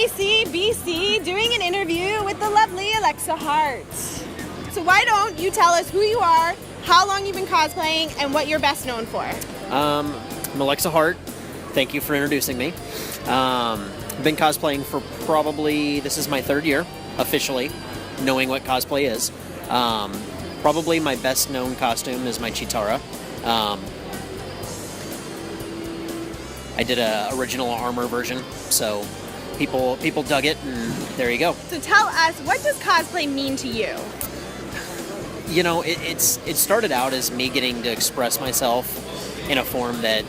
ACBC doing an interview with the lovely Alexa Hart. So why don't you tell us who you are, how long you've been cosplaying, and what you're best known for? I'm Alexa Hart. Thank you for introducing me. I've been cosplaying for probably, this is my 3rd year, officially, knowing what cosplay is. Probably my best known costume is my Chitara. I did a original armor version, so people dug it, and there you go. So tell us, what does cosplay mean to you? You know, it started out as me getting to express myself in a form that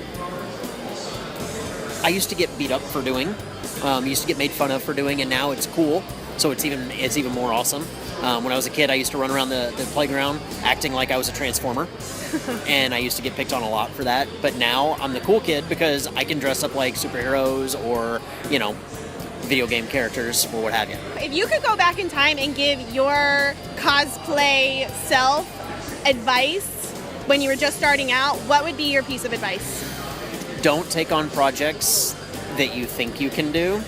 I used to get beat up for doing, used to get made fun of for doing, and now it's cool. So it's even more awesome. When I was a kid, I used to run around the playground acting like I was a Transformer, and I used to get picked on a lot for that. But now I'm the cool kid because I can dress up like superheroes or, you know, video game characters or what have you. If you could go back in time and give your cosplay self advice when you were just starting out, what would be your piece of advice? Don't take on projects that you think you can do,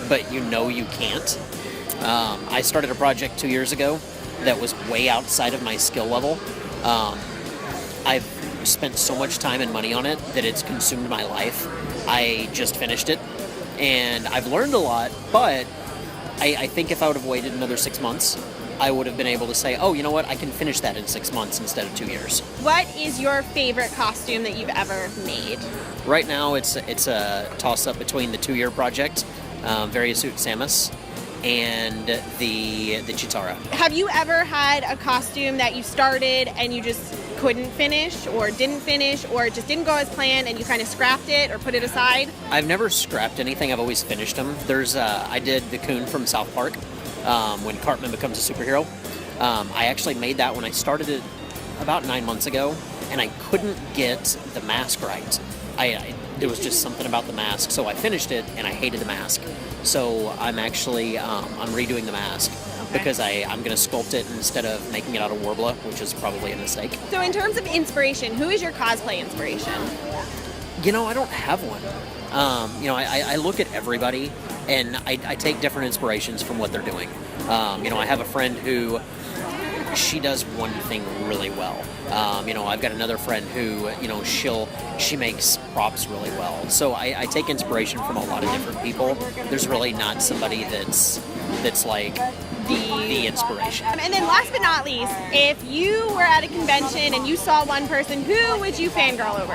but you know you can't. I started a project 2 years ago that was way outside of my skill level. I've spent so much time and money on it that it's consumed my life. I just finished it, and I've learned a lot, but I think if I would have waited another 6 months, I would have been able to say, oh, you know what, I can finish that in 6 months instead of 2 years. What is your favorite costume that you've ever made? Right now, it's a toss-up between the 2-year project, Variasuit Samus, and the Chitara. Have you ever had a costume that you started and you just couldn't finish or didn't finish, or it just didn't go as planned and you kind of scrapped it or put it aside? I've never scrapped anything. I've always finished them. I did the Coon from South Park, when Cartman becomes a superhero. I actually made that when I started it about 9 months ago, and I couldn't get the mask right. It was just something about the mask, so I finished it, and I hated the mask. So I'm actually I'm redoing the mask because I'm going to sculpt it instead of making it out of Warbler, which is probably a mistake. So in terms of inspiration, who is your cosplay inspiration? You know, I don't have one. You know, I look at everybody, and I take different inspirations from what they're doing. You know, I have a friend who, she does one thing really well. You know, I've got another friend who, you know, she makes props really well. So I take inspiration from a lot of different people. There's really not somebody that's like the inspiration. And then last but not least, if you were at a convention and you saw one person, who would you fangirl over?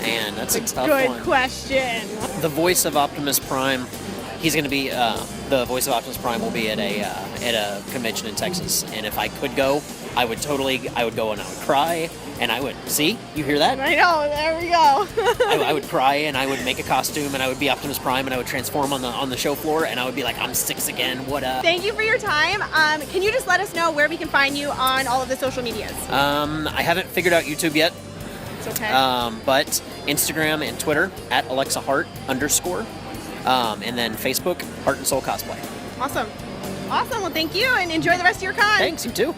Man, that's a tough one. Good question. The voice of Optimus Prime. He's going to be, the voice of Optimus Prime will be at a convention in Texas, and if I could go, I would go and I would cry, and I would, see, you hear that? I know, there we go. I would cry, and I would make a costume, and I would be Optimus Prime, and I would transform on the show floor, and I would be like, I'm 6 again, what up? Thank you for your time. Can you just let us know where we can find you on all of the social medias? I haven't figured out YouTube yet. It's okay. But Instagram and Twitter, at @AlexaHart_. And then Facebook, Heart and Soul Cosplay. Awesome. Awesome. Well, thank you, and enjoy the rest of your con. Thanks, you too.